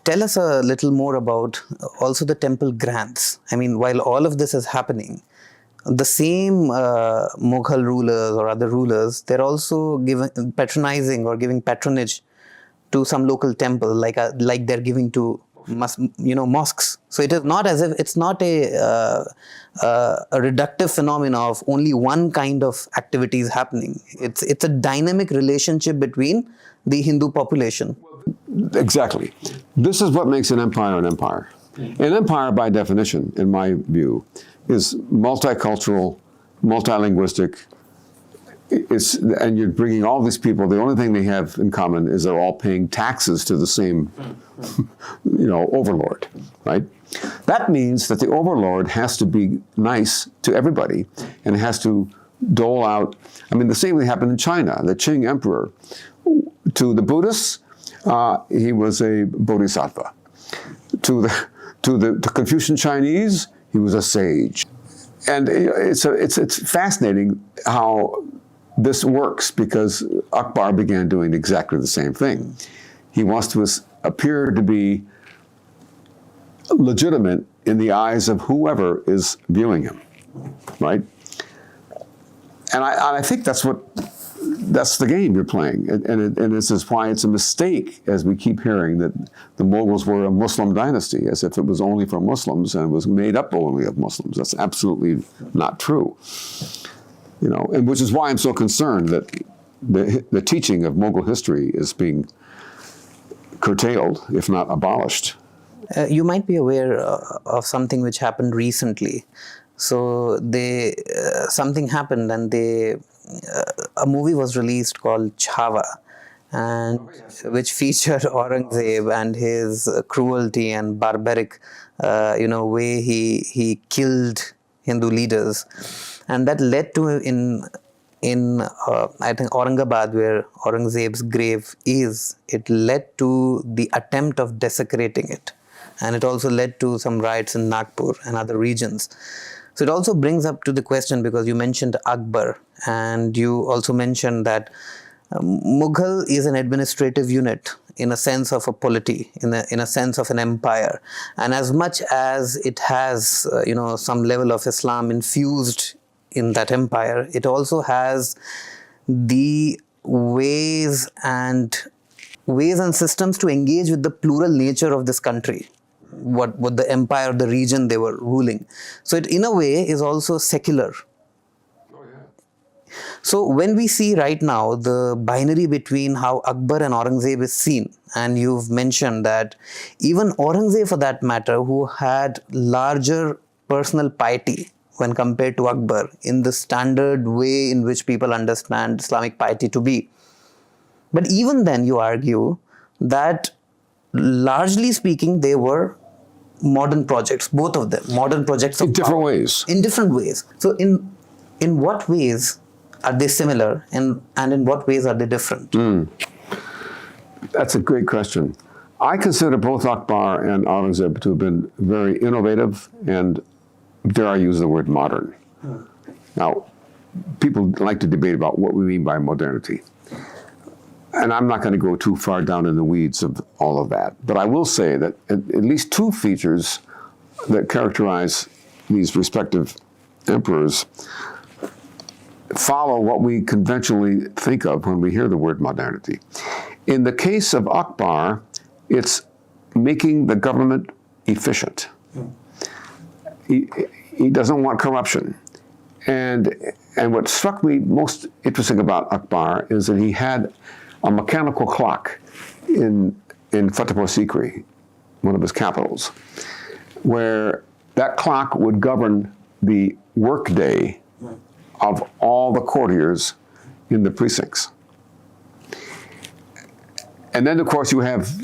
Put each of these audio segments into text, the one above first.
tell us a little more about also the temple grants. I mean, while all of this is happening, the same Mughal rulers or other rulers, they're also patronizing or giving patronage to some local temple, like they're giving to mosques. So it is not as if it's not a reductive phenomena of only one kind of activities happening. It's a dynamic relationship between the Hindu population. Exactly. This is what makes an empire an empire. An empire, by definition, in my view, is multicultural, multilinguistic. And you're bringing all these people. The only thing they have in common is they're all paying taxes to the same, overlord, right? That means that the overlord has to be nice to everybody and has to dole out. I mean, the same thing happened in China. The Qing emperor, to the Buddhists, he was a bodhisattva. To the Confucian Chinese, he was a sage. And it's fascinating how this works, because Akbar began doing exactly the same thing. He wants to appear to be legitimate in the eyes of whoever is viewing him, right? And I think that's the game you're playing. And this is why it's a mistake, as we keep hearing, that the Mughals were a Muslim dynasty, as if it was only for Muslims and was made up only of Muslims. That's absolutely not true. And which is why I'm so concerned that the teaching of Mughal history is being curtailed, if not abolished. You might be aware of something which happened recently. So something happened, and a movie was released called Chhawa, and which featured Aurangzeb and his cruelty and barbaric, way he killed Hindu leaders. And that led to, in I think Aurangabad, where Aurangzeb's grave is, it led to the attempt of desecrating it. And it also led to some riots in Nagpur and other regions. So it also brings up to the question, because you mentioned Akbar, and you also mentioned that Mughal is an administrative unit in a sense of a polity, in a sense of an empire. And as much as it has, some level of Islam infused in that empire, it also has the ways and systems to engage with the plural nature of this country, what the empire, the region they were ruling. So it, in a way, is also secular. So when we see right now the binary between how Akbar and Aurangzeb is seen, and you've mentioned that even Aurangzeb, for that matter, who had larger personal piety when compared to Akbar, in the standard way in which people understand Islamic piety to be. But even then, you argue that largely speaking, they were modern projects, both of them, modern projects of in different ways. In different ways. So in what ways are they similar, and in what ways are they different? That's a great question. I consider both Akbar and Aurangzeb to have been very innovative and, dare I use the word, modern. Now, people like to debate about what we mean by modernity. And I'm not going to go too far down in the weeds of all of that. But I will say that at least two features that characterize these respective emperors follow what we conventionally think of when we hear the word modernity. In the case of Akbar, it's making the government efficient. He doesn't want corruption. And what struck me most interesting about Akbar is that he had a mechanical clock in Fatehpur Sikri, one of his capitals, where that clock would govern the workday of all the courtiers in the precincts. And then, of course, you have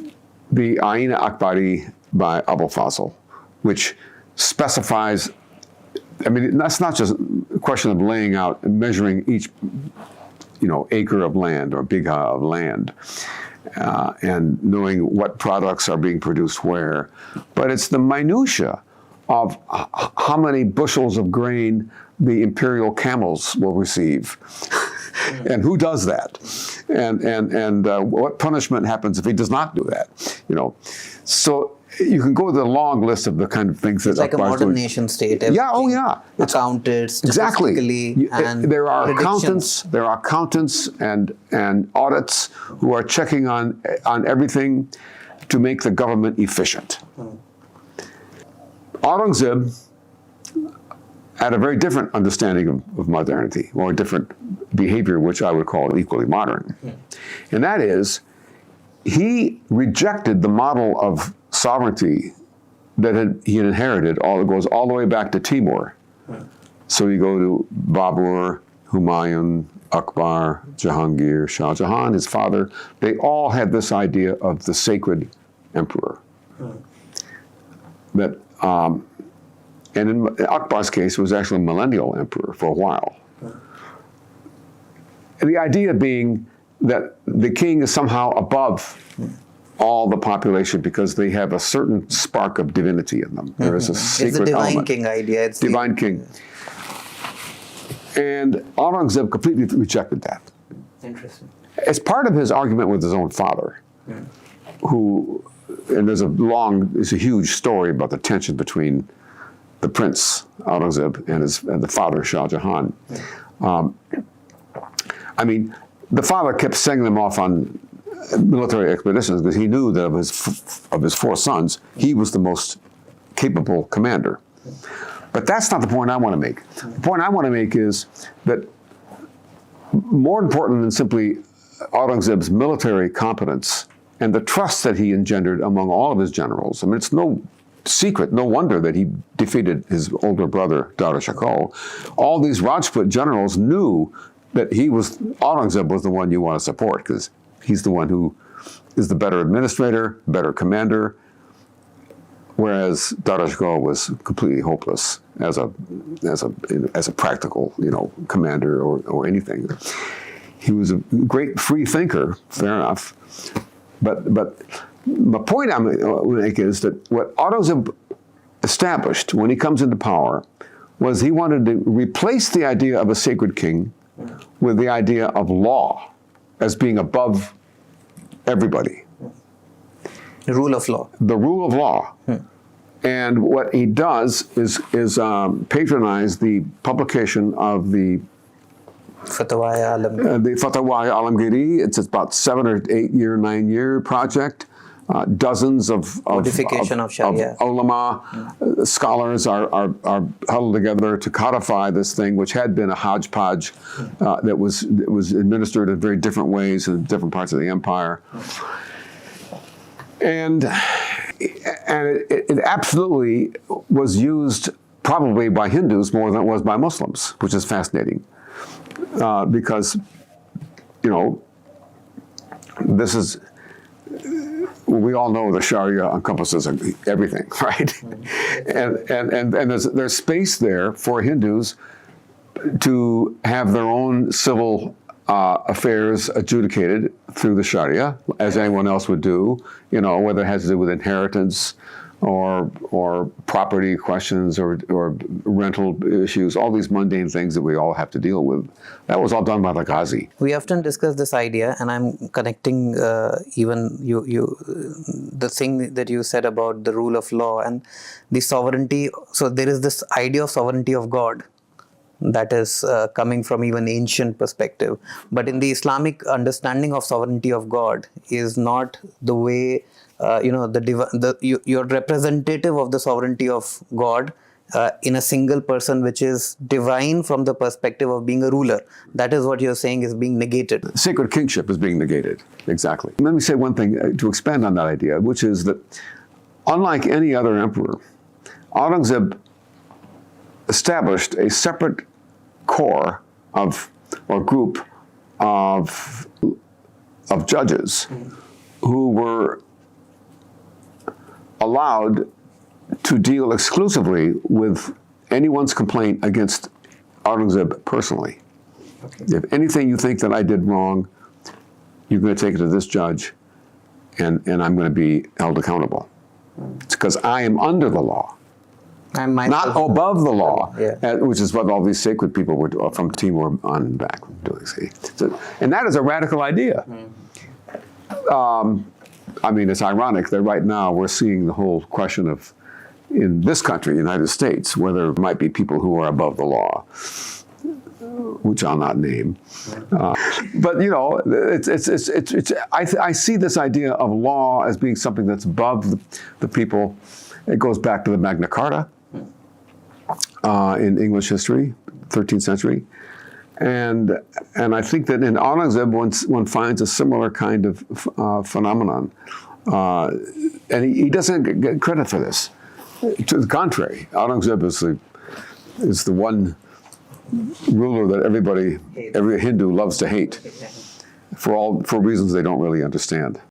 the Ain Akbari by Abul Fazl, which specifies, I mean, that's not just a question of laying out and measuring each, acre of land or bigha of land, and knowing what products are being produced where, but it's the minutia of how many bushels of grain the imperial camels will receive. And who does that? And what punishment happens if he does not do that? You know, so you can go to the long list of the kind of things that It's like a Akbar's modern doing. nation state. Yeah, oh yeah. It's accounted Exactly. statistically, and There are predictions. accountants and audits who are checking on everything to make the government efficient. Aurangzeb had a very different understanding of modernity, or a different behavior, which I would call equally modern. And that is, he rejected the model of sovereignty that he had inherited. It goes all the way back to Timur. So you go to Babur, Humayun, Akbar, Jahangir, Shah Jahan, his father. They all had this idea of the sacred emperor. That, and in Akbar's case, it was actually a millennial emperor for a while. And the idea being that the king is somehow above all the population because they have a certain spark of divinity in them. There is a sacred It's the divine element. king idea. It's Divine king. And Aurangzeb completely rejected that. Interesting. As part of his argument with his own father, who, and there's a huge story about the tension between the prince, Aurangzeb, and the father, Shah Jahan. I mean, the father kept sending them off on military expeditions because he knew that of his four sons, he was the most capable commander. But that's not the point I want to make. The point I want to make is that more important than simply Aurangzeb's military competence and the trust that he engendered among all of his generals. I mean, it's no secret, no wonder that he defeated his older brother, Dara Shikoh. All these Rajput generals knew that Aurangzeb was the one you want to support because he's the one who is the better administrator, better commander, whereas Dara Shikoh was completely hopeless as a practical, commander or anything. He was a great free thinker, fair enough, but my point I'm going to make is that what Aurangzeb established when he comes into power was he wanted to replace the idea of a sacred king with the idea of law as being above everybody. The rule of law. The rule of law. And what he does is patronize the publication of the Fatwa Alamgiri. It's about 7 or 8 year, 9 year project. Dozens of Codification of Sharia. ulama scholars are huddled together to codify this thing, which had been a hodgepodge that was administered in very different ways in different parts of the empire. And it absolutely was used probably by Hindus more than it was by Muslims, which is fascinating. Because, this is, we all know the Sharia encompasses everything, right? And there's space there for Hindus to have their own civil affairs adjudicated through the Sharia, as anyone else would do, whether it has to do with inheritance or property questions or rental issues, all these mundane things that we all have to deal with. That was all done by the Ghazi. We often discuss this idea, and I'm connecting even the thing that you said about the rule of law and the sovereignty. So there is this idea of sovereignty of God that is coming from even ancient perspective. But in the Islamic understanding of sovereignty of God is not the way, you're representative of the sovereignty of God in a single person, which is divine from the perspective of being a ruler. That is what you're saying is being negated. Sacred kingship is being negated, exactly. Let me say one thing to expand on that idea, which is that unlike any other emperor, Aurangzeb established a separate core or group of judges who were allowed to deal exclusively with anyone's complaint against Aurangzeb personally. Okay. If anything you think that I did wrong, you're going to take it to this judge, and I'm going to be held accountable. It's because I am under the law. I'm not above the law, Yeah. which is what all these sacred people were from Timor on back were doing. See, so, and that is a radical idea. I mean, it's ironic that right now we're seeing the whole question of, in this country, United States, where there might be people who are above the law, which I'll not name. But you know, I see this idea of law as being something that's above the people. It goes back to the Magna Carta in English history, 13th century. And I think that in Aurangzeb, one finds a similar kind of phenomenon. And he doesn't get credit for this. To the contrary, Aurangzeb is the one ruler that every Hindu loves to hate for reasons they don't really understand.